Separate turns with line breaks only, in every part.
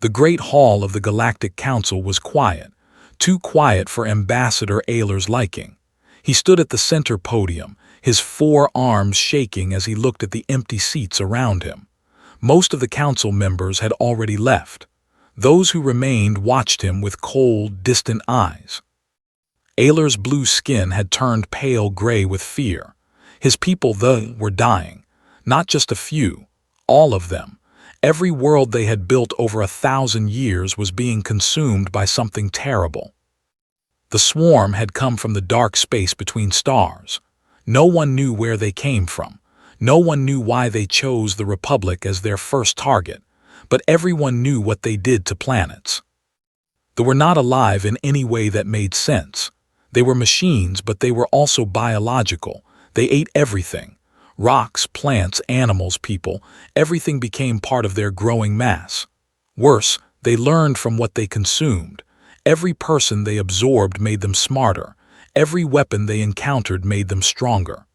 The great hall of the Galactic Council was quiet, too quiet for Ambassador Ayler's liking. He stood at the center podium, his 4 arms shaking as he looked at the empty seats around him. Most of the council members had already left. Those who remained watched him with cold, distant eyes. Ayler's blue skin had turned pale gray with fear. His people, were dying. Not just a few, all of them. Every world they had built over 1,000 years was being consumed by something terrible. The swarm had come from the dark space between stars. No one knew where they came from. No one knew why they chose the Republic as their first target, but everyone knew what they did to planets. They were not alive in any way that made sense. They were machines, but they were also biological. They ate everything. Rocks, plants, animals, people, everything became part of their growing mass. Worse, they learned from what they consumed. Every person they absorbed made them smarter. Every weapon they encountered made them stronger.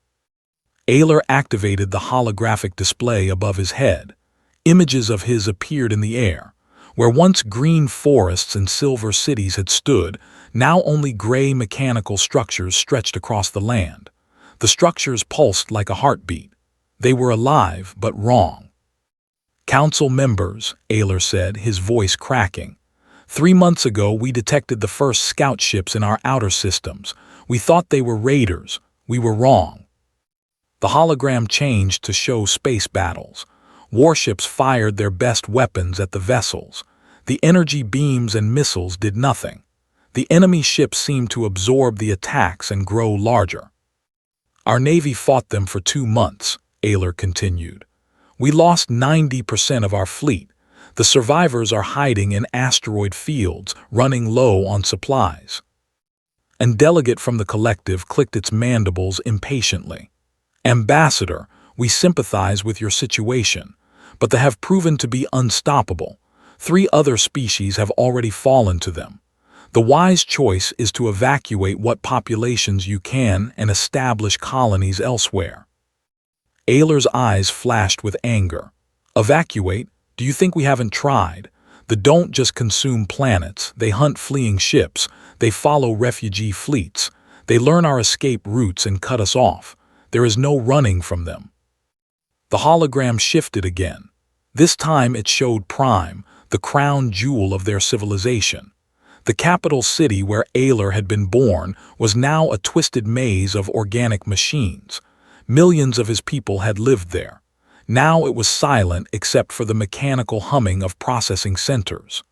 Ayler activated the holographic display above his head. Images of his appeared in the air. Where once green forests and silver cities had stood, now only gray mechanical structures stretched across the land. The structures pulsed like a heartbeat. They were alive, but wrong. "Council members," Ayler said, his voice cracking. 3 months ago, we detected the first scout ships in our outer systems. We thought they were raiders. We were wrong. The hologram changed to show space battles. Warships fired their best weapons at the vessels. The energy beams and missiles did nothing. The enemy ships seemed to absorb the attacks and grow larger. Our Navy fought them for 2 months, Ayler continued. We lost 90% of our fleet. The survivors are hiding in asteroid fields, running low on supplies. A delegate from the collective clicked its mandibles impatiently. "Ambassador, we sympathize with your situation, but they have proven to be unstoppable. 3 other species have already fallen to them. The wise choice is to evacuate what populations you can and establish colonies elsewhere." Ayler's eyes flashed with anger. "Evacuate? Do you think we haven't tried? They don't just consume planets, they hunt fleeing ships, they follow refugee fleets, they learn our escape routes and cut us off. There is no running from them." The hologram shifted again. This time it showed Prime, the crown jewel of their civilization. The capital city where Ayler had been born was now a twisted maze of organic machines. Millions of his people had lived there. Now it was silent except for the mechanical humming of processing centers.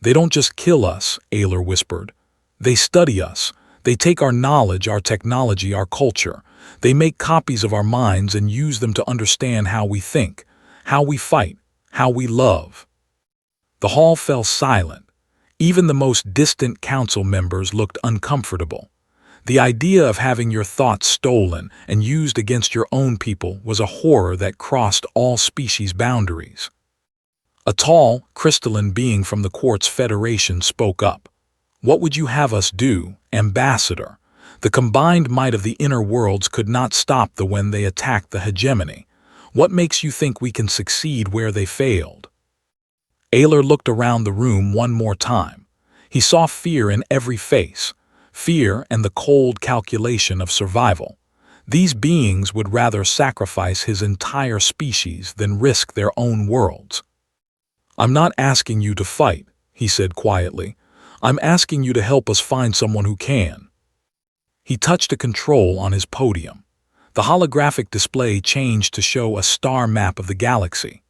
"They don't just kill us," Ayler whispered. "They study us. They take our knowledge, our technology, our culture. They make copies of our minds and use them to understand how we think, how we fight, how we love." The hall fell silent. Even the most distant council members looked uncomfortable. The idea of having your thoughts stolen and used against your own people was a horror that crossed all species boundaries. A tall, crystalline being from the Quartz Federation spoke up. "What would you have us do, Ambassador? The combined might of the inner worlds could not stop them when they attacked the hegemony. What makes you think we can succeed where they failed?" Ayler looked around the room one more time. He saw fear in every face, fear and the cold calculation of survival. These beings would rather sacrifice his entire species than risk their own worlds. "I'm not asking you to fight," he said quietly. "I'm asking you to help us find someone who can." He touched a control on his podium. The holographic display changed to show a star map of the galaxy.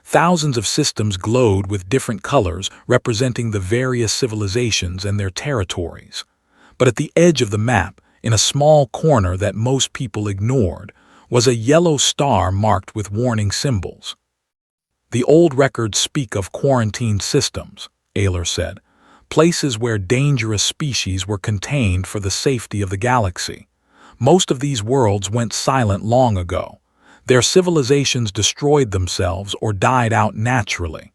Thousands of systems glowed with different colors representing the various civilizations and their territories. But at the edge of the map, in a small corner that most people ignored, was a yellow star marked with warning symbols. "The old records speak of quarantined systems," Ayler said, "places where dangerous species were contained for the safety of the galaxy. Most of these worlds went silent long ago. Their civilizations destroyed themselves or died out naturally."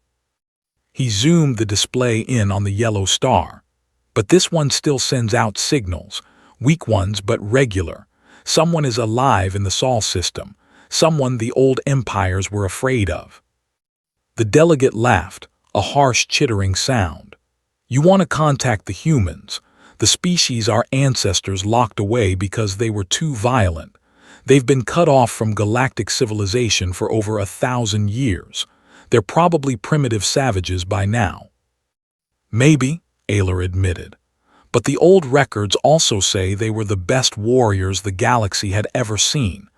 He zoomed the display in on the yellow star. "But this one still sends out signals, weak ones but regular. Someone is alive in the Sol system, someone the old empires were afraid of." The delegate laughed. a harsh chittering sound. You want to contact the humans, the species our ancestors locked away because they were too violent. They've been cut off from galactic civilization for over 1,000 years. They're probably primitive savages by now. Maybe, Ayler admitted. But the old records also say they were the best warriors the galaxy had ever seen.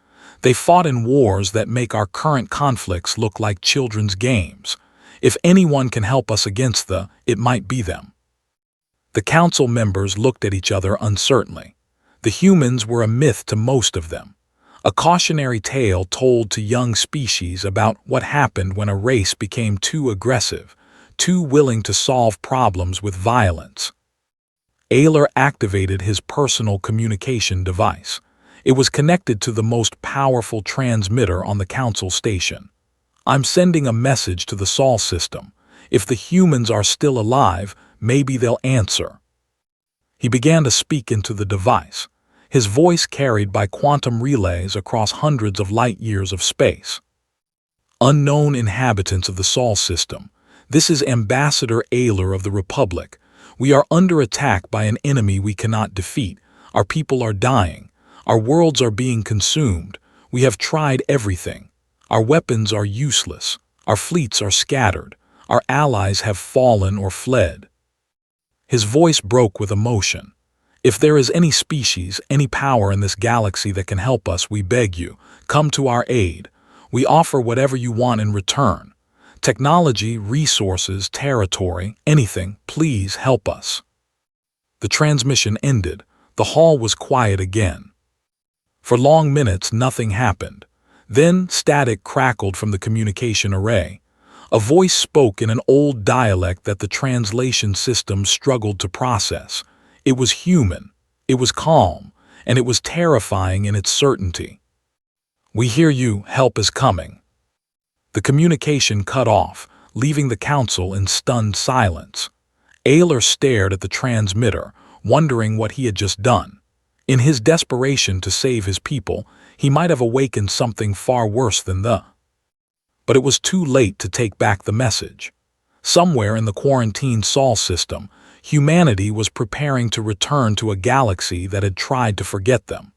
They fought in wars that make our current conflicts look like children's games. If anyone can help us against it might be them. The council members looked at each other uncertainly. The humans were a myth to most of them. A cautionary tale told to young species about what happened when a race became too aggressive, too willing to solve problems with violence. Ayler activated his personal communication device. It was connected to the most powerful transmitter on the council station. I'm sending a message to the Sol system. If the humans are still alive, maybe they'll answer. He began to speak into the device, his voice carried by quantum relays across hundreds of light-years of space. Unknown inhabitants of the Sol system, this is Ambassador Ayler of the Republic. We are under attack by an enemy we cannot defeat. Our people are dying. Our worlds are being consumed. We have tried everything. Our weapons are useless. Our fleets are scattered. Our allies have fallen or fled. His voice broke with emotion. If there is any species, any power in this galaxy that can help us, we beg you, come to our aid. We offer whatever you want in return. Technology, resources, territory, anything, please help us. The transmission ended. The hall was quiet again. For long minutes, nothing happened. Then static crackled from the communication array. A voice spoke in an old dialect that the translation system struggled to process. It was human, it was calm, and it was terrifying in its certainty. We hear you, help is coming. The communication cut off, leaving the council in stunned silence. Ayler stared at the transmitter, wondering what he had just done. In his desperation to save his people, he might have awakened something far worse than But it was too late to take back the message. Somewhere in the quarantined Sol system, humanity was preparing to return to a galaxy that had tried to forget them.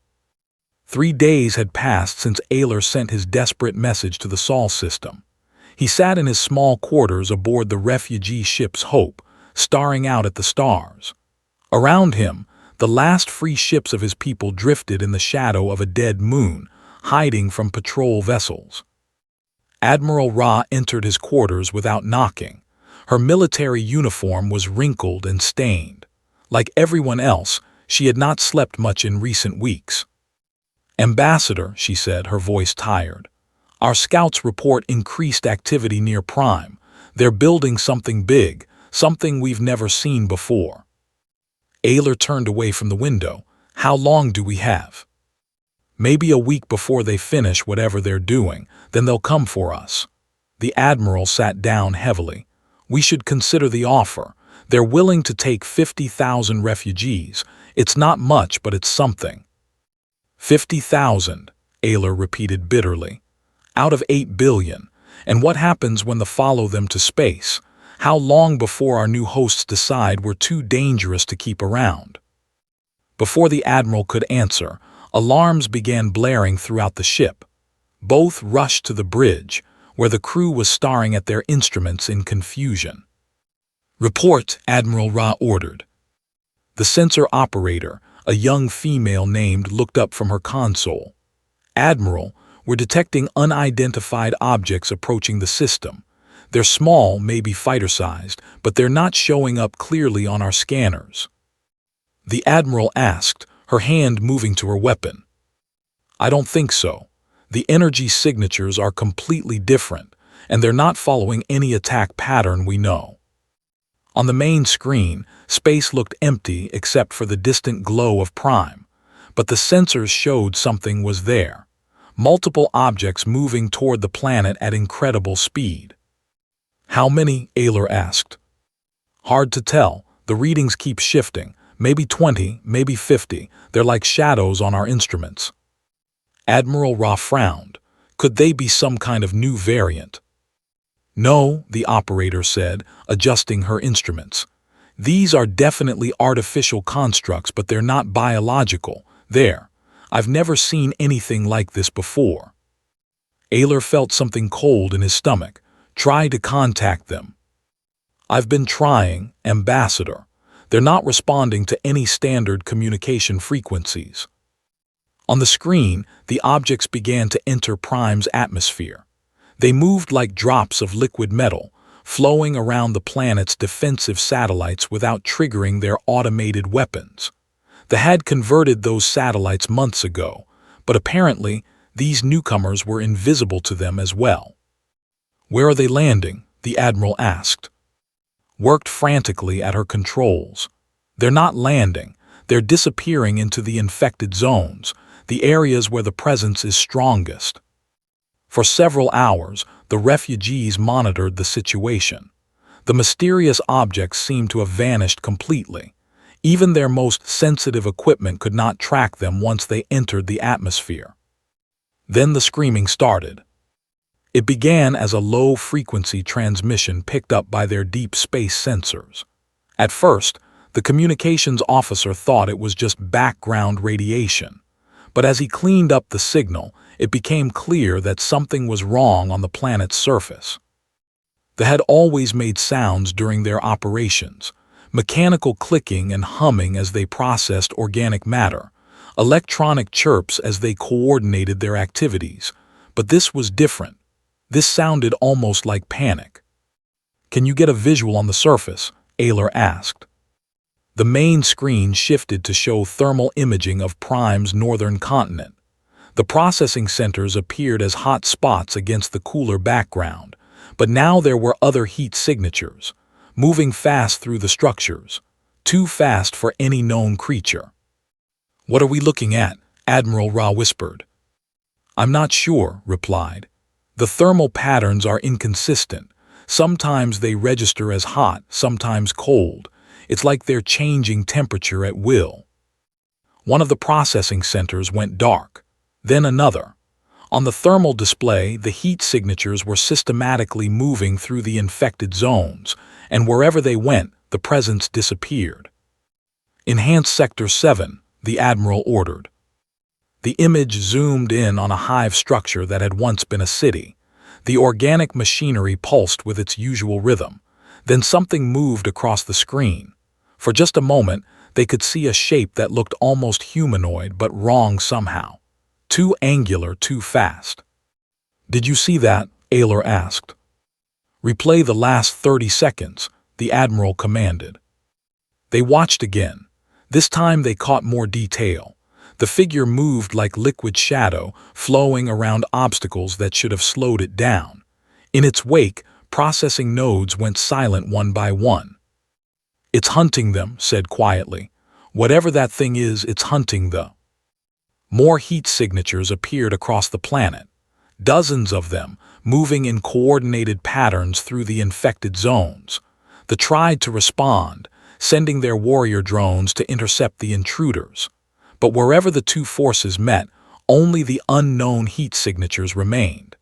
3 days had passed since Ayler sent his desperate message to the Sol system. He sat in his small quarters aboard the refugee ship's Hope, staring out at the stars. Around him, the last free ships of his people drifted in the shadow of a dead moon, hiding from patrol vessels. Admiral Ra entered his quarters without knocking. Her military uniform was wrinkled and stained. Like everyone else, she had not slept much in recent weeks. Ambassador, she said, her voice tired. Our scouts report increased activity near Prime. They're building something big, something we've never seen before. Ayler turned away from the window. How long do we have? Maybe a week before they finish whatever they're doing, then they'll come for us. The Admiral sat down heavily. We should consider the offer. They're willing to take 50,000 refugees. It's not much, but it's something. 50,000, Ayler repeated bitterly. Out of 8 billion. And what happens when they follow them to space? How long before our new hosts decide we're too dangerous to keep around? Before the Admiral could answer, alarms began blaring throughout the ship. Both rushed to the bridge, where the crew was staring at their instruments in confusion. Report, Admiral Ra ordered. The sensor operator, a young female named, looked up from her console. Admiral, we're detecting unidentified objects approaching the system. They're small, maybe fighter-sized, but they're not showing up clearly on our scanners. The Admiral asked, her hand moving to her weapon. I don't think so. The energy signatures are completely different, and they're not following any attack pattern we know. On the main screen, space looked empty except for the distant glow of Prime, but the sensors showed something was there. Multiple objects moving toward the planet at incredible speed. How many? Ayler asked. Hard to tell. The readings keep shifting. Maybe 20, maybe 50. They're like shadows on our instruments. Admiral Ra frowned. Could they be some kind of new variant? No, the operator said, adjusting her instruments. These are definitely artificial constructs, but they're not biological. There. I've never seen anything like this before. Ayler felt something cold in his stomach. Try to contact them. I've been trying, Ambassador. They're not responding to any standard communication frequencies. On the screen, the objects began to enter Prime's atmosphere. They moved like drops of liquid metal, flowing around the planet's defensive satellites without triggering their automated weapons. They had converted those satellites months ago, but apparently these newcomers were invisible to them as well. Where are they landing? The Admiral asked. Worked frantically at her controls. They're not landing. They're disappearing into the infected zones, the areas where the presence is strongest. For several hours, the refugees monitored the situation. The mysterious objects seemed to have vanished completely. Even their most sensitive equipment could not track them once they entered the atmosphere. Then the screaming started. It began as a low-frequency transmission picked up by their deep space sensors. At first, the communications officer thought it was just background radiation. But as he cleaned up the signal, it became clear that something was wrong on the planet's surface. They had always made sounds during their operations, mechanical clicking and humming as they processed organic matter, electronic chirps as they coordinated their activities. But this was different. This sounded almost like panic. Can you get a visual on the surface? Ayler asked. The main screen shifted to show thermal imaging of Prime's northern continent. The processing centers appeared as hot spots against the cooler background, but now there were other heat signatures, moving fast through the structures, too fast for any known creature. What are we looking at? Admiral Ra whispered. I'm not sure, replied. The thermal patterns are inconsistent. Sometimes they register as hot, sometimes cold. It's like they're changing temperature at will. One of the processing centers went dark, then another. On the thermal display, the heat signatures were systematically moving through the infected zones, and wherever they went, the presence disappeared. Enhance Sector 7, the Admiral ordered. The image zoomed in on a hive structure that had once been a city. The organic machinery pulsed with its usual rhythm. Then something moved across the screen. For just a moment, they could see a shape that looked almost humanoid but wrong somehow. Too angular, too fast. Did you see that? Ayler asked. Replay the last 30 seconds, the Admiral commanded. They watched again. This time they caught more detail. The figure moved like liquid shadow, flowing around obstacles that should have slowed it down. In its wake, processing nodes went silent one by one. It's hunting them, said quietly. Whatever that thing is, it's hunting the... More heat signatures appeared across the planet. Dozens of them, moving in coordinated patterns through the infected zones. They tried to respond, sending their warrior drones to intercept the intruders. But wherever the two forces met, only the unknown heat signatures remained.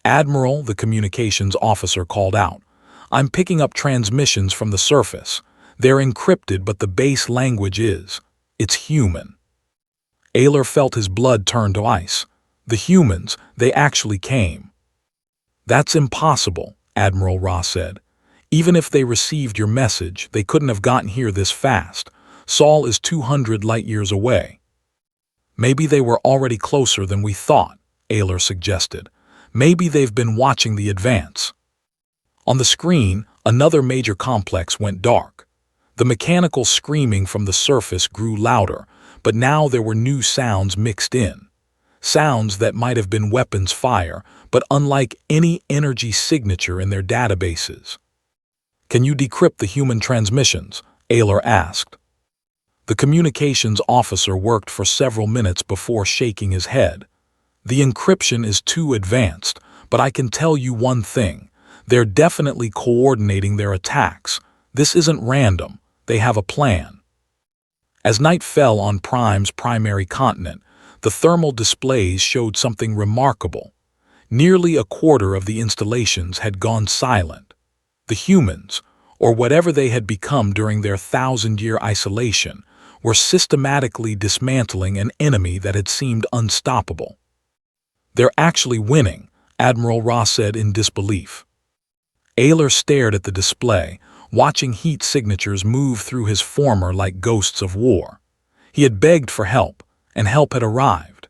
Admiral, the communications officer called out, I'm picking up transmissions from the surface. They're encrypted, but the base language is. It's human. Ayler felt his blood turn to ice. The humans, they actually came. That's impossible, Admiral Ra said. Even if they received your message, they couldn't have gotten here this fast. Sol is 200 light-years away. Maybe they were already closer than we thought, Ayler suggested. Maybe they've been watching the advance. On the screen, another major complex went dark. The mechanical screaming from the surface grew louder, but now there were new sounds mixed in. Sounds that might have been weapons fire, but unlike any energy signature in their databases. Can you decrypt the human transmissions? Ayler asked. The communications officer worked for several minutes before shaking his head. The encryption is too advanced, but I can tell you one thing. They're definitely coordinating their attacks. This isn't random. They have a plan. As night fell on Prime's primary continent, the thermal displays showed something remarkable. Nearly a quarter of the installations had gone silent. The humans, or whatever they had become during their thousand-year isolation, were systematically dismantling an enemy that had seemed unstoppable. "They're actually winning," Admiral Ra said in disbelief. Ayler stared at the display, watching heat signatures move through his former like ghosts of war. He had begged for help, and help had arrived.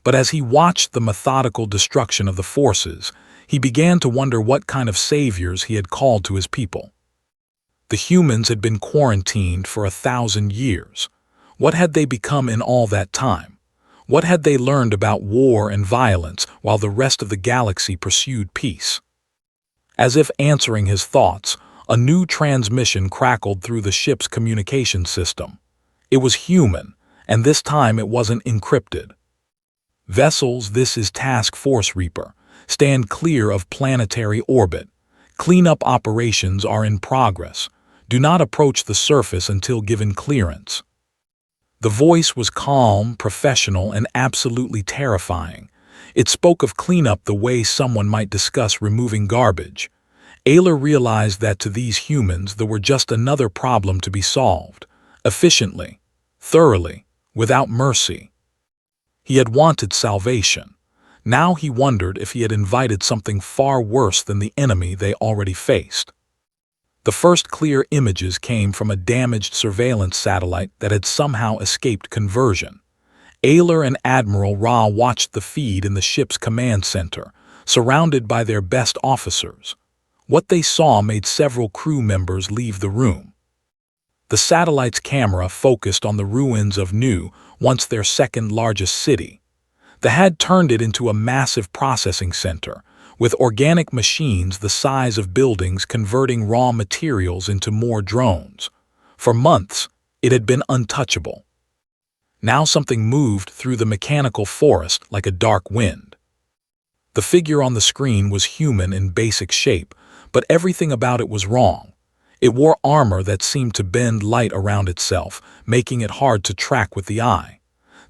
But as he watched the methodical destruction of the forces, he began to wonder what kind of saviors he had called to his people. The humans had been quarantined for 1,000 years. What had they become in all that time? What had they learned about war and violence while the rest of the galaxy pursued peace? As if answering his thoughts, a new transmission crackled through the ship's communication system. It was human, and this time it wasn't encrypted. "Vessels, this is Task Force Reaper. Stand clear of planetary orbit. Cleanup operations are in progress. Do not approach the surface until given clearance." The voice was calm, professional, and absolutely terrifying. It spoke of cleanup the way someone might discuss removing garbage. Ayler realized that to these humans there were just another problem to be solved, efficiently, thoroughly, without mercy. He had wanted salvation. Now he wondered if he had invited something far worse than the enemy they already faced. The first clear images came from a damaged surveillance satellite that had somehow escaped conversion. Ayler and Admiral Ra watched the feed in the ship's command center, surrounded by their best officers. What they saw made several crew members leave the room. The satellite's camera focused on the ruins of Nu, once their second-largest city. They had turned it into a massive processing center, with organic machines the size of buildings converting raw materials into more drones. For months, it had been untouchable. Now something moved through the mechanical forest like a dark wind. The figure on the screen was human in basic shape, but everything about it was wrong. It wore armor that seemed to bend light around itself, making it hard to track with the eye.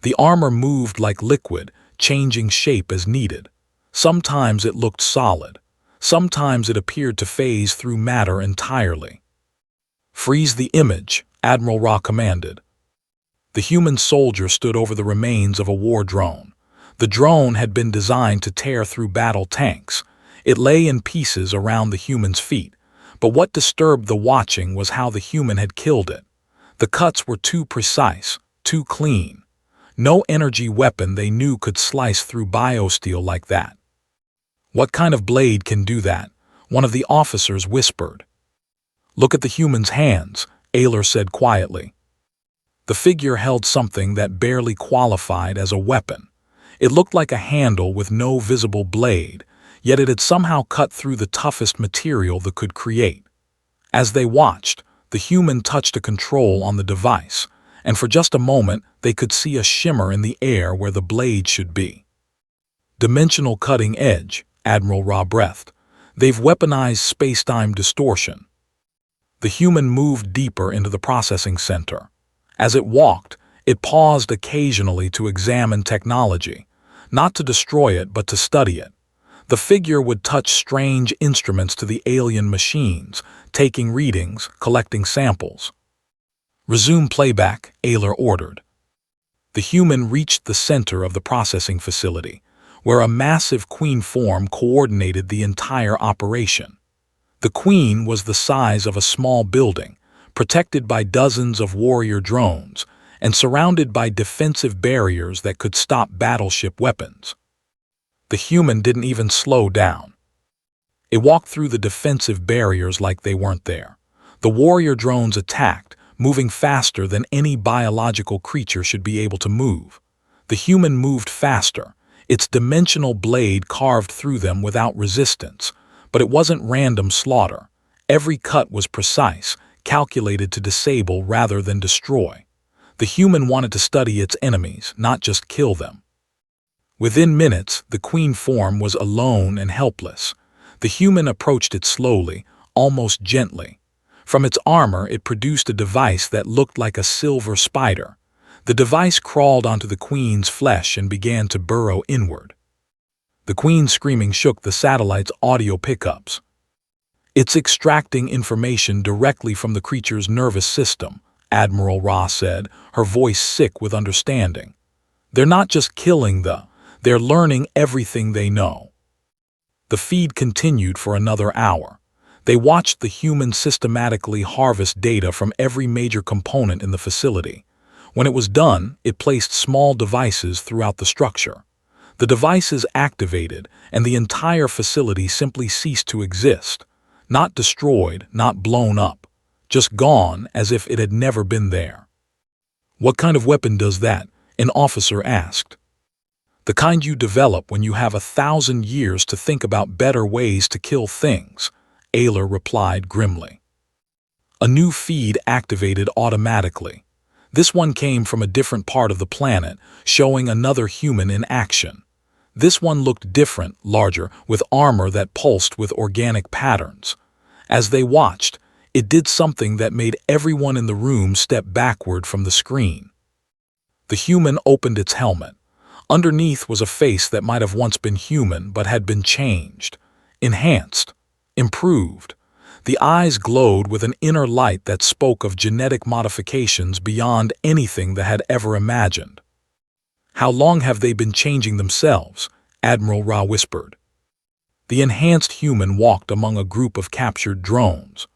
The armor moved like liquid, changing shape as needed. Sometimes it looked solid. Sometimes it appeared to phase through matter entirely. "Freeze the image," Admiral Ra commanded. The human soldier stood over the remains of a war drone. The drone had been designed to tear through battle tanks. It lay in pieces around the human's feet. But what disturbed the watching was how the human had killed it. The cuts were too precise, too clean. No energy weapon they knew could slice through biosteel like that. "What kind of blade can do that?" one of the officers whispered. "Look at the human's hands," Ayler said quietly. The figure held something that barely qualified as a weapon. It looked like a handle with no visible blade, yet it had somehow cut through the toughest material that could create. As they watched, the human touched a control on the device, and for just a moment they could see a shimmer in the air where the blade should be. "Dimensional cutting edge," Admiral Ra breathed. "They've weaponized space-time distortion." The human moved deeper into the processing center. As it walked, it paused occasionally to examine technology, not to destroy it but to study it. The figure would touch strange instruments to the alien machines, taking readings, collecting samples. "Resume playback," Ayler ordered. The human reached the center of the processing facility, where a massive queen form coordinated the entire operation. The queen was the size of a small building, protected by dozens of warrior drones, and surrounded by defensive barriers that could stop battleship weapons. The human didn't even slow down. It walked through the defensive barriers like they weren't there. The warrior drones attacked, moving faster than any biological creature should be able to move. The human moved faster. Its dimensional blade carved through them without resistance, but it wasn't random slaughter. Every cut was precise, calculated to disable rather than destroy. The human wanted to study its enemies, not just kill them. Within minutes, the queen form was alone and helpless. The human approached it slowly, almost gently. From its armor, it produced a device that looked like a silver spider. The device crawled onto the queen's flesh and began to burrow inward. The Queen's screaming shook the satellite's audio pickups. "It's extracting information directly from the creature's nervous system," Admiral Ra said, her voice sick with understanding. "They're not just killing they're learning everything they know." The feed continued for another hour. They watched the humans systematically harvest data from every major component in the facility. When it was done, it placed small devices throughout the structure. The devices activated, and the entire facility simply ceased to exist. Not destroyed, not blown up, just gone as if it had never been there. "What kind of weapon does that?" an officer asked. "The kind you develop when you have 1,000 years to think about better ways to kill things," Ayler replied grimly. A new feed activated automatically. This one came from a different part of the planet, showing another human in action. This one looked different, larger, with armor that pulsed with organic patterns. As they watched, it did something that made everyone in the room step backward from the screen. The human opened its helmet. Underneath was a face that might have once been human but had been changed, enhanced, improved. The eyes glowed with an inner light that spoke of genetic modifications beyond anything they had ever imagined. "How long have they been changing themselves?" Admiral Ra whispered. The enhanced human walked among a group of captured drones.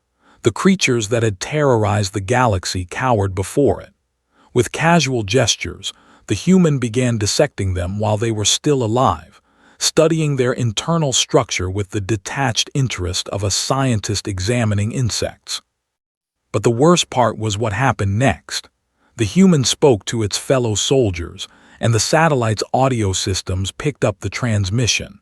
The creatures that had terrorized the galaxy cowered before it. With casual gestures, the human began dissecting them while they were still alive, studying their internal structure with the detached interest of a scientist examining insects. But the worst part was what happened next. The human spoke to its fellow soldiers, and the satellite's audio systems picked up the transmission.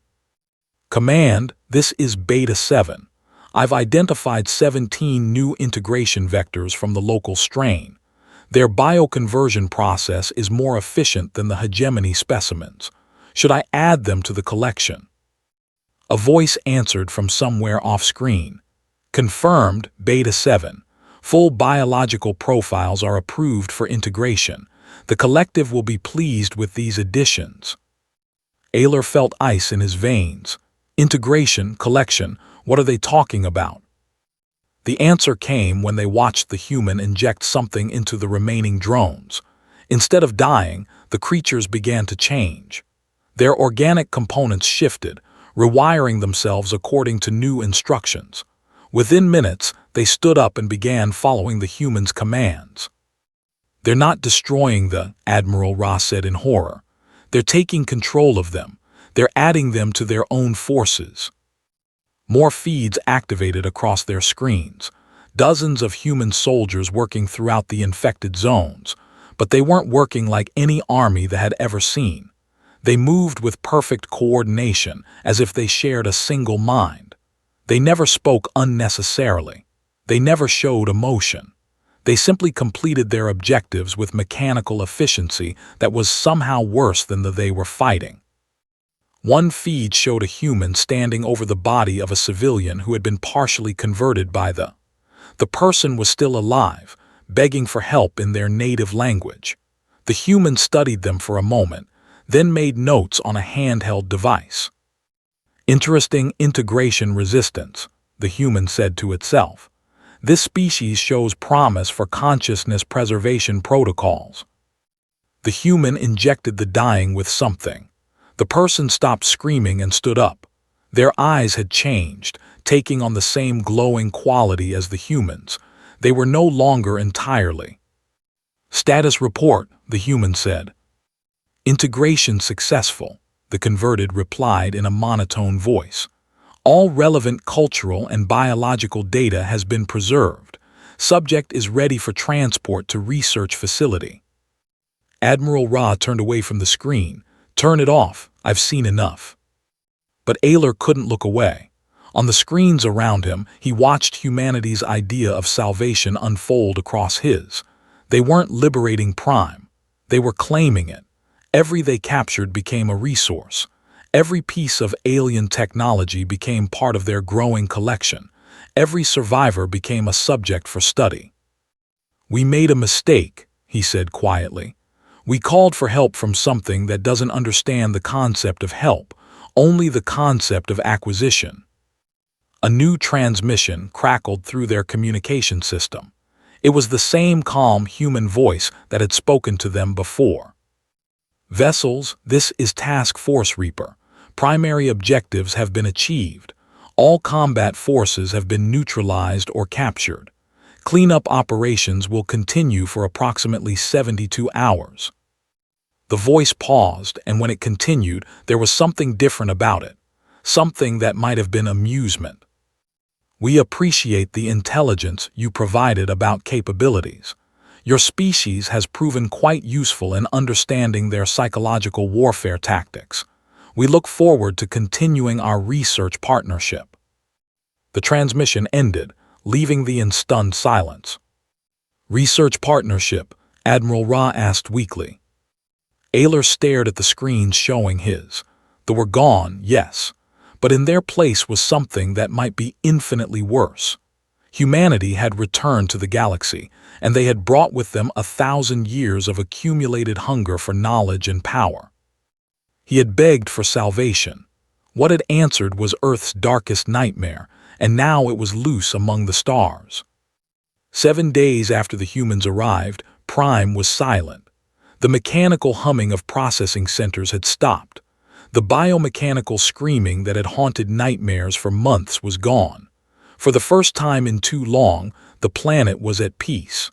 "Command, this is Beta 7. I've identified 17 new integration vectors from the local strain. Their bioconversion process is more efficient than the hegemony specimens. Should I add them to the collection?" A voice answered from somewhere off-screen. "Confirmed, Beta 7. Full biological profiles are approved for integration. The collective will be pleased with these additions." Ayler felt ice in his veins. Integration, collection, what are they talking about? The answer came when they watched the human inject something into the remaining drones. Instead of dying, the creatures began to change. Their organic components shifted, rewiring themselves according to new instructions. Within minutes, they stood up and began following the human's commands. "They're not destroying Admiral Ra said in horror. "They're taking control of them. They're adding them to their own forces." More feeds activated across their screens. Dozens of human soldiers working throughout the infected zones. But they weren't working like any army they had ever seen. They moved with perfect coordination, as if they shared a single mind. They never spoke unnecessarily. They never showed emotion. They simply completed their objectives with mechanical efficiency that was somehow worse than they were fighting. One feed showed a human standing over the body of a civilian who had been partially converted by the person was still alive, begging for help in their native language. The human studied them for a moment, then made notes on a handheld device. "Interesting integration resistance," the human said to itself. "This species shows promise for consciousness preservation protocols." The human injected the dying with something. The person stopped screaming and stood up. Their eyes had changed, taking on the same glowing quality as the humans. They were no longer entirely. "Status report," the human said. "Integration successful," the converted replied in a monotone voice. "All relevant cultural and biological data has been preserved. Subject is ready for transport to research facility." Admiral Ra turned away from the screen. "Turn it off, I've seen enough." But Ayler couldn't look away. On the screens around him, he watched humanity's idea of salvation unfold across his. They weren't liberating Prime. They were claiming it. Every they captured became a resource. Every piece of alien technology became part of their growing collection. Every survivor became a subject for study. "We made a mistake," he said quietly. "We called for help from something that doesn't understand the concept of help, only the concept of acquisition. A new transmission crackled through their communication system. It was the same calm human voice that had spoken to them before. Vessels, this is Task Force Reaper. Primary objectives have been achieved. All combat forces have been neutralized or captured. Cleanup operations will continue for approximately 72 hours. The voice paused, and when it continued, there was something different about it. Something that might have been amusement. We appreciate the intelligence you provided about capabilities. Your species has proven quite useful in understanding their psychological warfare tactics. We look forward to continuing our research partnership. The transmission ended, leaving them in stunned silence. Research partnership, Admiral Ra asked weakly. Ayler stared at the screens showing his. They were gone, yes, but in their place was something that might be infinitely worse. Humanity had returned to the galaxy, and they had brought with them 1,000 years of accumulated hunger for knowledge and power. He had begged for salvation. What had answered was Earth's darkest nightmare, and now it was loose among the stars. 7 days after the humans arrived, Prime was silent. The mechanical humming of processing centers had stopped. The biomechanical screaming that had haunted nightmares for months was gone. For the first time in too long, the planet was at peace.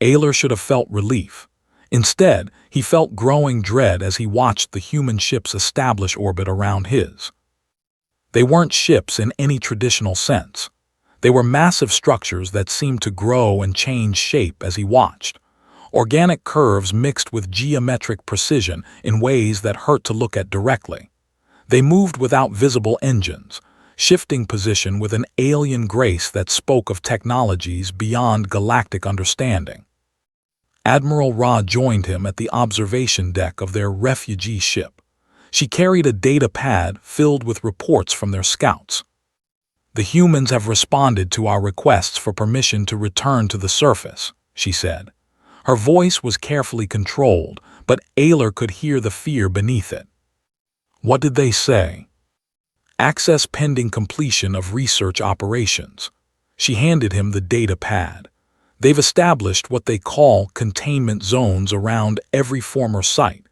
Ayler should have felt relief. Instead, he felt growing dread as he watched the human ships establish orbit around his. They weren't ships in any traditional sense. They were massive structures that seemed to grow and change shape as he watched. Organic curves mixed with geometric precision in ways that hurt to look at directly. They moved without visible engines, shifting position with an alien grace that spoke of technologies beyond galactic understanding. Admiral Ra joined him at the observation deck of their refugee ship. She carried a data pad filled with reports from their scouts. The humans have responded to our requests for permission to return to the surface, she said. Her voice was carefully controlled, but Ayler could hear the fear beneath it. What did they say? Access pending completion of research operations. She handed him the data pad. They've established what they call containment zones around every former site.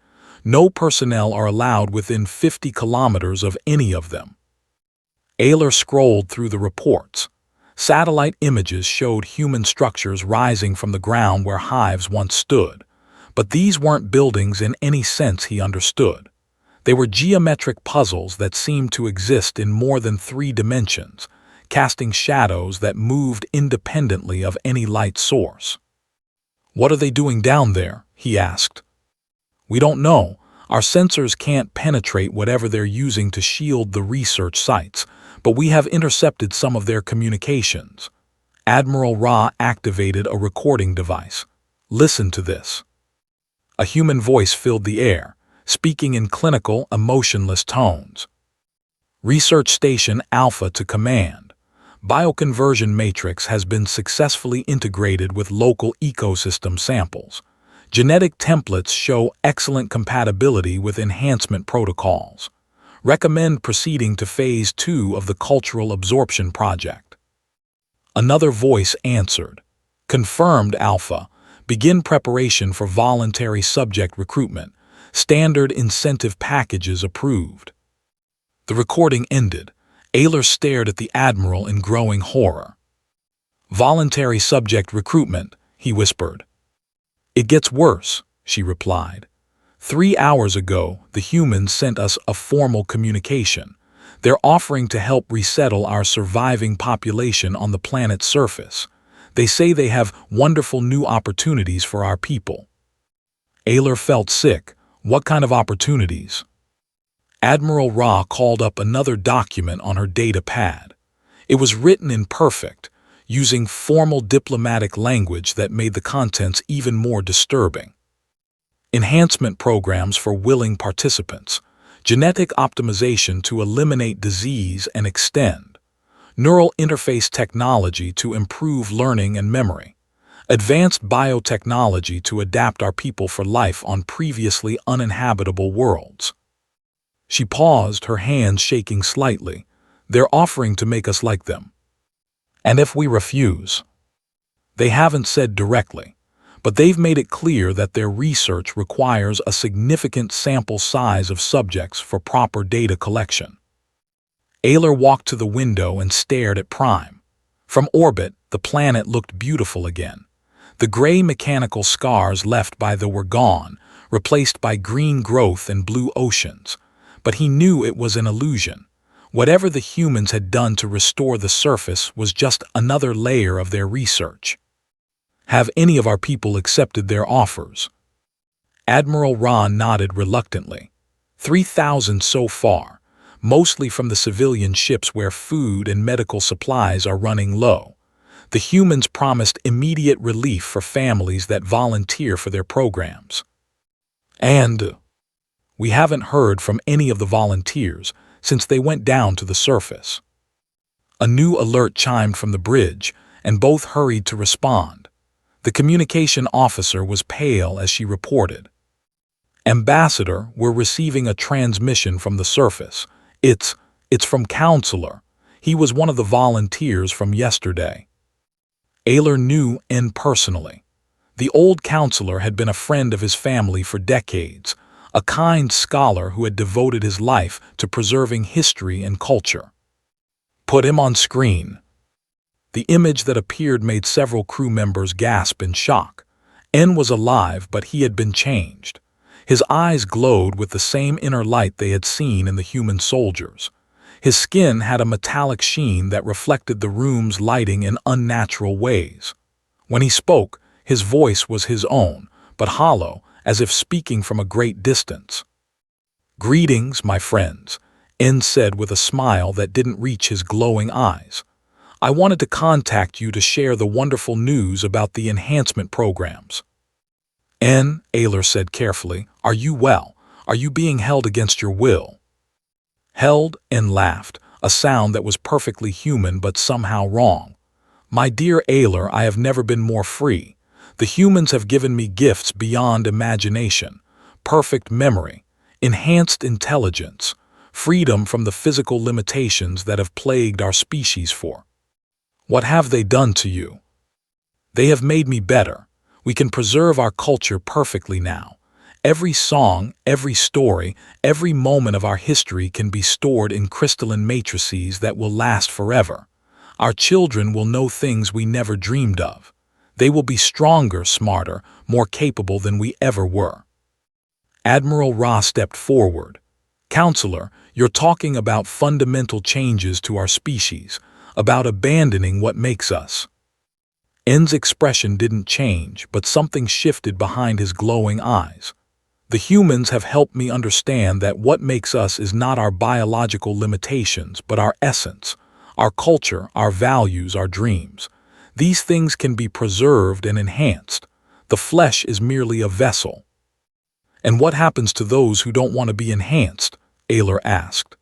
No personnel are allowed within 50 kilometers of any of them. Ayler scrolled through the reports. Satellite images showed human structures rising from the ground where hives once stood. But these weren't buildings in any sense he understood. They were geometric puzzles that seemed to exist in more than 3 dimensions, casting shadows that moved independently of any light source. What are they doing down there? He asked. We don't know. Our sensors can't penetrate whatever they're using to shield the research sites, but we have intercepted some of their communications. Admiral Ra activated a recording device. Listen to this. A human voice filled the air, speaking in clinical, emotionless tones. Research Station Alpha to command. Bioconversion matrix has been successfully integrated with local ecosystem samples. Genetic templates show excellent compatibility with enhancement protocols. Recommend proceeding to Phase 2 of the Cultural Absorption Project. Another voice answered. Confirmed, Alpha. Begin preparation for voluntary subject recruitment. Standard incentive packages approved. The recording ended. Ayler stared at the Admiral in growing horror. Voluntary subject recruitment, he whispered. It gets worse, she replied. 3 hours ago, the humans sent us a formal communication. They're offering to help resettle our surviving population on the planet's surface. They say they have wonderful new opportunities for our people. Ayler felt sick. What kind of opportunities? Admiral Ra called up another document on her data pad. It was written in perfect, using formal diplomatic language that made the contents even more disturbing. Enhancement programs for willing participants. Genetic optimization to eliminate disease and extend. Neural interface technology to improve learning and memory. Advanced biotechnology to adapt our people for life on previously uninhabitable worlds. She paused, her hands shaking slightly. They're offering to make us like them. And if we refuse? They haven't said directly, but they've made it clear that their research requires a significant sample size of subjects for proper data collection. Ayler walked to the window and stared at Prime. From orbit, the planet looked beautiful again. The gray mechanical scars left by the were gone, replaced by green growth and blue oceans. But he knew it was an illusion. Whatever the humans had done to restore the surface was just another layer of their research. Have any of our people accepted their offers? Admiral Ra nodded reluctantly. 3,000 so far, mostly from the civilian ships where food and medical supplies are running low. The humans promised immediate relief for families that volunteer for their programs. And we haven't heard from any of the volunteers since they went down to the surface. A new alert chimed from the bridge, and both hurried to respond. The communication officer was pale as she reported. Ambassador, we're receiving a transmission from the surface. It's from Counselor. He was one of the volunteers from yesterday. Ayler knew N personally. The old counselor had been a friend of his family for decades, a kind scholar who had devoted his life to preserving history and culture. Put him on screen. The image that appeared made several crew members gasp in shock. N was alive, but he had been changed. His eyes glowed with the same inner light they had seen in the human soldiers. His skin had a metallic sheen that reflected the room's lighting in unnatural ways. When he spoke, his voice was his own, but hollow, as if speaking from a great distance. Greetings, my friends, N said with a smile that didn't reach his glowing eyes. I wanted to contact you to share the wonderful news about the enhancement programs. N, Ayler said carefully, are you well? Are you being held against your will? Held, N laughed, a sound that was perfectly human but somehow wrong. My dear Ayler, I have never been more free. The humans have given me gifts beyond imagination, perfect memory, enhanced intelligence, freedom from the physical limitations that have plagued our species for. What have they done to you? They have made me better. We can preserve our culture perfectly now. Every song, every story, every moment of our history can be stored in crystalline matrices that will last forever. Our children will know things we never dreamed of. They will be stronger, smarter, more capable than we ever were. Admiral Ra stepped forward. Counselor, you're talking about fundamental changes to our species, about abandoning what makes us. N's expression didn't change, but something shifted behind his glowing eyes. The humans have helped me understand that what makes us is not our biological limitations, but our essence, our culture, our values, our dreams. These things can be preserved and enhanced. The flesh is merely a vessel. And what happens to those who don't want to be enhanced? Ayler asked.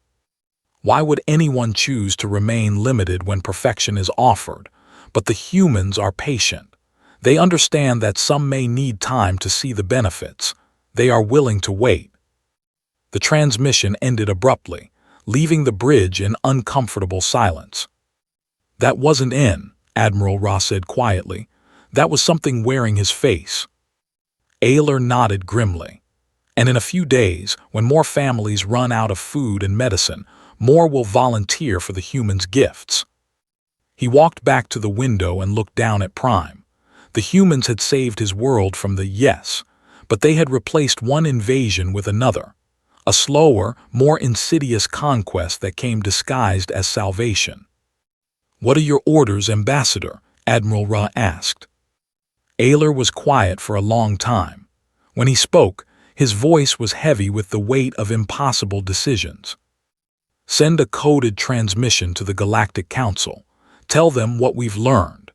Why would anyone choose to remain limited when perfection is offered? But the humans are patient. They understand that some may need time to see the benefits. They are willing to wait. The transmission ended abruptly, leaving the bridge in uncomfortable silence. That wasn't N, Admiral Ra said quietly. That was something wearing his face. Ayler nodded grimly. And in a few days, when more families run out of food and medicine, more will volunteer for the humans' gifts. He walked back to the window and looked down at Prime. The humans had saved his world from the yes, but they had replaced one invasion with another, a slower, more insidious conquest that came disguised as salvation. What are your orders, Ambassador? Admiral Ra asked. Ayler was quiet for a long time. When he spoke, his voice was heavy with the weight of impossible decisions. Send a coded transmission to the Galactic Council. Tell them what we've learned.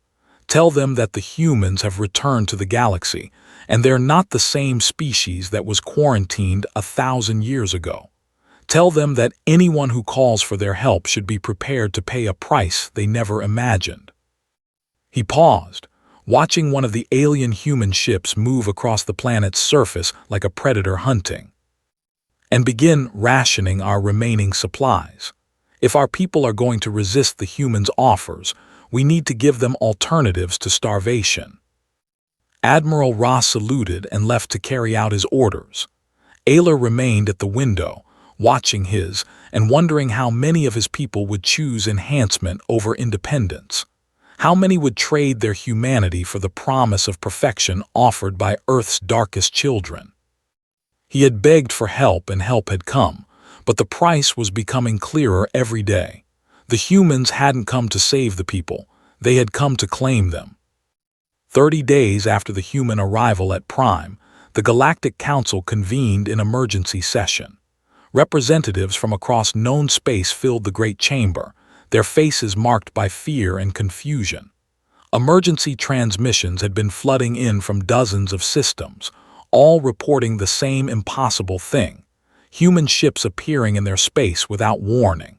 Tell them that the humans have returned to the galaxy, and they're not the same species that was quarantined 1,000 years ago. Tell them that anyone who calls for their help should be prepared to pay a price they never imagined. He paused, watching one of the alien human ships move across the planet's surface like a predator hunting. and begin rationing our remaining supplies. If our people are going to resist the humans' offers, we need to give them alternatives to starvation." Admiral Ross saluted and left to carry out his orders. Ayler remained at the window, watching and wondering how many of his people would choose enhancement over independence. How many would trade their humanity for the promise of perfection offered by Earth's darkest children? He had begged for help and help had come, but the price was becoming clearer every day. The humans hadn't come to save the people, they had come to claim them. 30 days after the human arrival at Prime, the Galactic Council convened in emergency session. Representatives from across known space filled the great chamber, their faces marked by fear and confusion. Emergency transmissions had been flooding in from dozens of systems, all reporting the same impossible thing: human ships appearing in their space without warning.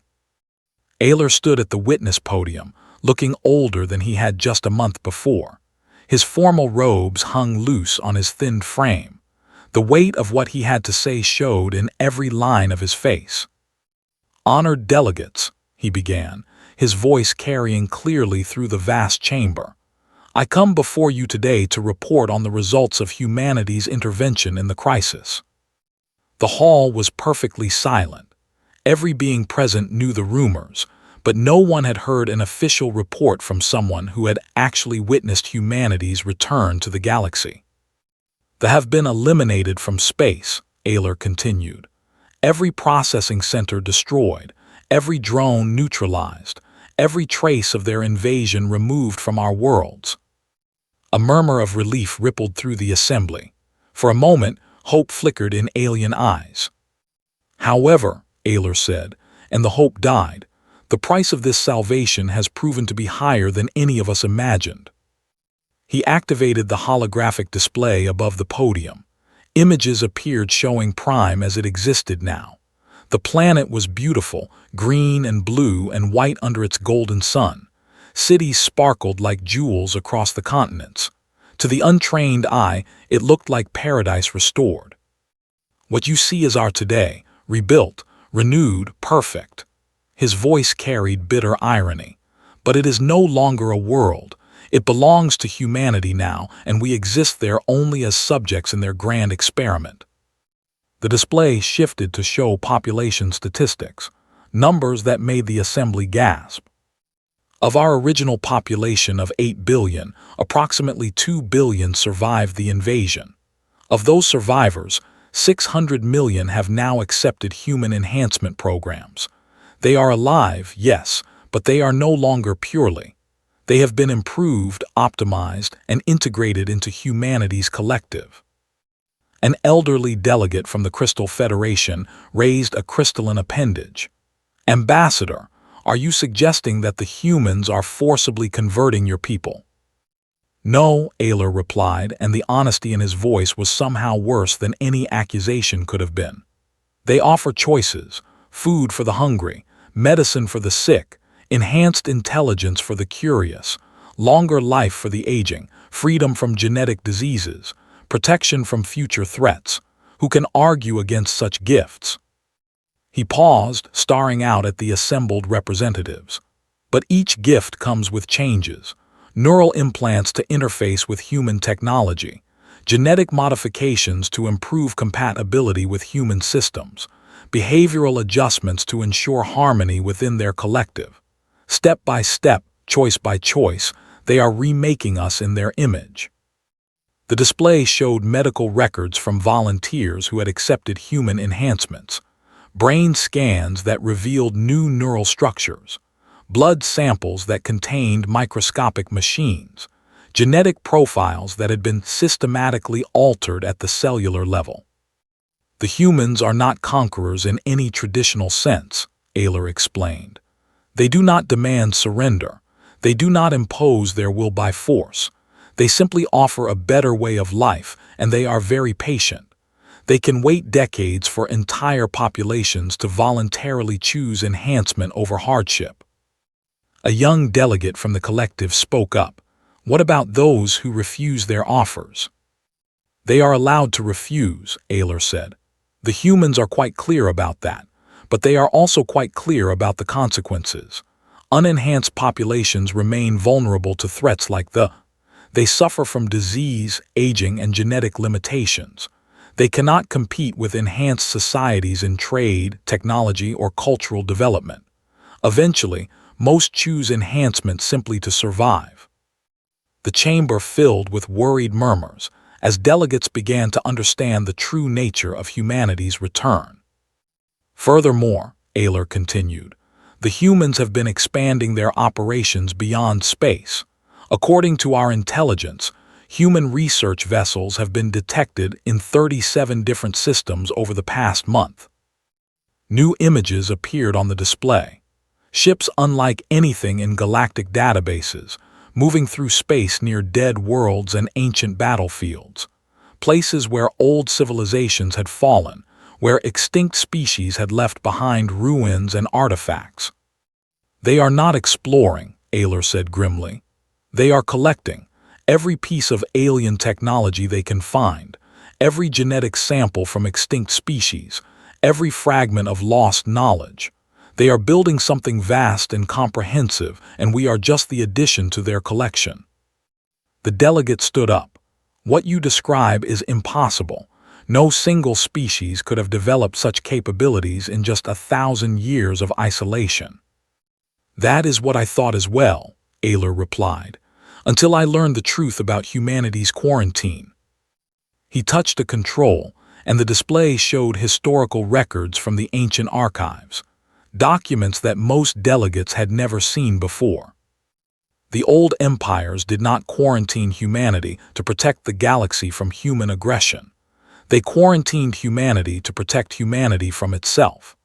Ayler stood at the witness podium, looking older than he had just a month before. His formal robes hung loose on his thin frame. The weight of what he had to say showed in every line of his face. "Honored delegates," he began, his voice carrying clearly through the vast chamber. "I come before you today to report on the results of humanity's intervention in the crisis." The hall was perfectly silent. Every being present knew the rumors, but no one had heard an official report from someone who had actually witnessed humanity's return to the galaxy. "They have been eliminated from space," Ayler continued. "Every processing center destroyed, every drone neutralized, every trace of their invasion removed from our worlds." A murmur of relief rippled through the assembly. For a moment, hope flickered in alien eyes. "However," Ayler said, and the hope died, "the price of this salvation has proven to be higher than any of us imagined." He activated the holographic display above the podium. Images appeared showing Prime as it existed now. The planet was beautiful, green and blue and white under its golden sun. Cities sparkled like jewels across the continents. To the untrained eye, it looked like paradise restored. "What you see is our today, rebuilt, renewed, perfect." His voice carried bitter irony. "But it is no longer a world. It belongs to humanity now, and we exist there only as subjects in their grand experiment." The display shifted to show population statistics, numbers that made the assembly gasp. Of our original population of 8 billion, approximately 2 billion survived the invasion. Of those survivors, 600 million have now accepted human enhancement programs. They are alive, yes, but they are no longer purely. They have been improved, optimized, and integrated into humanity's collective. An elderly delegate from the Crystal Federation raised a crystalline appendage. "Ambassador, are you suggesting that the humans are forcibly converting your people?" "No," Ayler replied, and the honesty in his voice was somehow worse than any accusation could have been. "They offer choices: food for the hungry, medicine for the sick, enhanced intelligence for the curious, longer life for the aging, freedom from genetic diseases, protection from future threats. Who can argue against such gifts?" He paused, staring out at the assembled representatives. "But each gift comes with changes: neural implants to interface with human technology, genetic modifications to improve compatibility with human systems, behavioral adjustments to ensure harmony within their collective. Step by step, choice by choice, they are remaking us in their image." The display showed medical records from volunteers who had accepted human enhancements, brain scans that revealed new neural structures, blood samples that contained microscopic machines, genetic profiles that had been systematically altered at the cellular level. "The humans are not conquerors in any traditional sense," Ayler explained. "They do not demand surrender. They do not impose their will by force. They simply offer a better way of life, and they are very patient. They can wait decades for entire populations to voluntarily choose enhancement over hardship." A young delegate from the collective spoke up. "What about those who refuse their offers?" "They are allowed to refuse," Ayler said. The humans are quite clear about that, but they are also quite clear about the consequences. Unenhanced populations remain vulnerable to threats like they suffer from disease, aging, and genetic limitations. They cannot compete with enhanced societies in trade, technology, or cultural development. Eventually, most choose enhancement simply to survive. The chamber filled with worried murmurs as delegates began to understand the true nature of humanity's return. Furthermore, Ayler continued, the humans have been expanding their operations beyond space. According to our intelligence, human research vessels have been detected in 37 different systems over the past month. New images appeared on the display. Ships unlike anything in galactic databases, moving through space near dead worlds and ancient battlefields. Places where old civilizations had fallen, where extinct species had left behind ruins and artifacts. They are not exploring, Ayler said grimly. They are collecting every piece of alien technology they can find, every genetic sample from extinct species, every fragment of lost knowledge. They are building something vast and comprehensive, and we are just the addition to their collection. The delegate stood up. What you describe is impossible. No single species could have developed such capabilities in just 1,000 years of isolation. That is what I thought as well, Ayler replied, until I learned the truth about humanity's quarantine. He touched a control, and the display showed historical records from the ancient archives, documents that most delegates had never seen before. The old empires did not quarantine humanity to protect the galaxy from human aggression. They quarantined humanity to protect humanity from itself.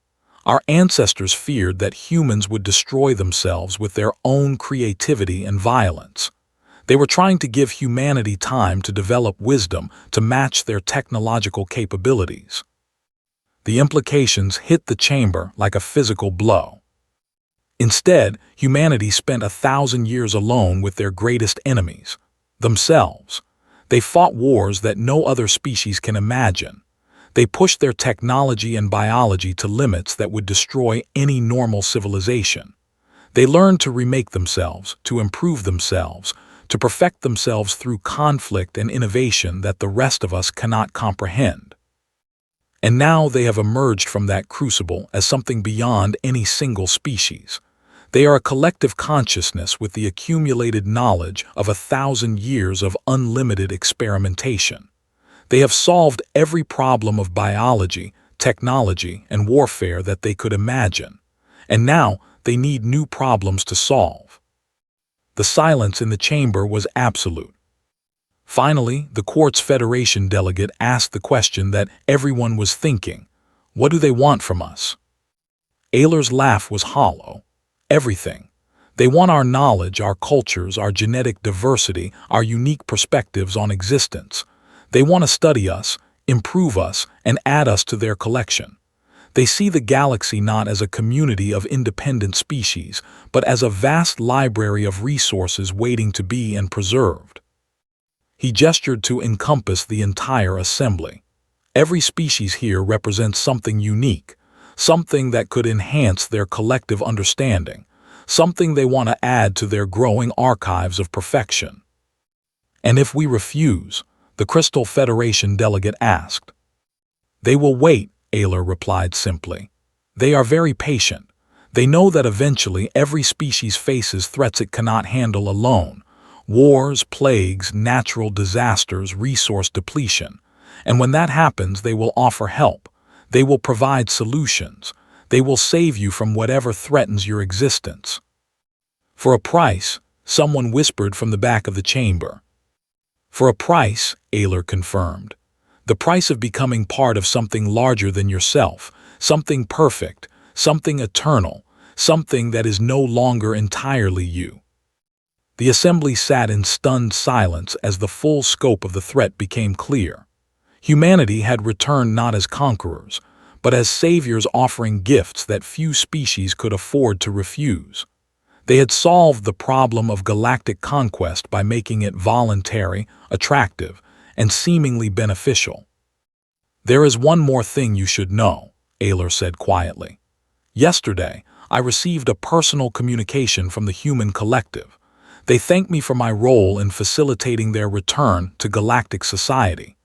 Our ancestors feared that humans would destroy themselves with their own creativity and violence. They were trying to give humanity time to develop wisdom to match their technological capabilities. The implications hit the chamber like a physical blow. Instead, humanity spent 1,000 years alone with their greatest enemies, themselves. They fought wars that no other species can imagine. They pushed their technology and biology to limits that would destroy any normal civilization. They learned to remake themselves, to improve themselves, to perfect themselves through conflict and innovation that the rest of us cannot comprehend. And now they have emerged from that crucible as something beyond any single species. They are a collective consciousness with the accumulated knowledge of 1,000 years of unlimited experimentation. They have solved every problem of biology, technology, and warfare that they could imagine. And now they need new problems to solve. The silence in the chamber was absolute. Finally, the Quartz Federation delegate asked the question that everyone was thinking. What do they want from us? Ayler's laugh was hollow. Everything. They want our knowledge, our cultures, our genetic diversity, our unique perspectives on existence. They want to study us, improve us, and add us to their collection. They see the galaxy not as a community of independent species, but as a vast library of resources waiting to be and preserved. He gestured to encompass the entire assembly. Every species here represents something unique, something that could enhance their collective understanding, something they want to add to their growing archives of perfection. And if we refuse, the Crystal Federation delegate asked. They will wait, Ayler replied simply. They are very patient. They know that eventually every species faces threats it cannot handle alone. Wars, plagues, natural disasters, resource depletion. And when that happens, they will offer help. They will provide solutions. They will save you from whatever threatens your existence. For a price, someone whispered from the back of the chamber. For a price, Ayler confirmed. The price of becoming part of something larger than yourself, something perfect, something eternal, something that is no longer entirely you. The assembly sat in stunned silence as the full scope of the threat became clear. Humanity had returned not as conquerors, but as saviors offering gifts that few species could afford to refuse. They had solved the problem of galactic conquest by making it voluntary, attractive, and seemingly beneficial. "There is one more thing you should know," Ayler said quietly. "Yesterday, I received a personal communication from the human collective. They thanked me for my role in facilitating their return to galactic society.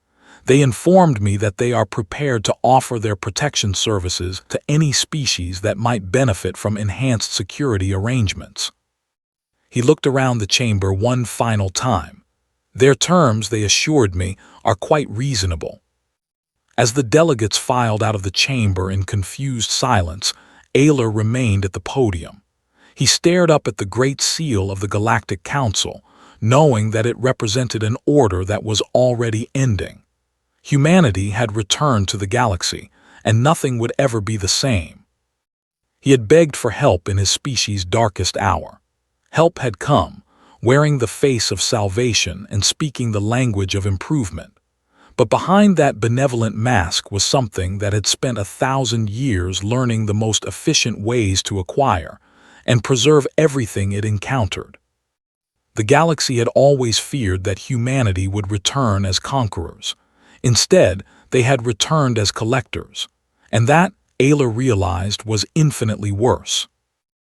They informed me that they are prepared to offer their protection services to any species that might benefit from enhanced security arrangements." He looked around the chamber one final time. "Their terms, they assured me, are quite reasonable." As the delegates filed out of the chamber in confused silence, Ayler remained at the podium. He stared up at the Great Seal of the Galactic Council, knowing that it represented an order that was already ending. Humanity had returned to the galaxy, and nothing would ever be the same. He had begged for help in his species' darkest hour. Help had come, wearing the face of salvation and speaking the language of improvement. But behind that benevolent mask was something that had spent 1,000 years learning the most efficient ways to acquire and preserve everything it encountered. The galaxy had always feared that humanity would return as conquerors. Instead, they had returned as collectors. And that, Ayler realized, was infinitely worse.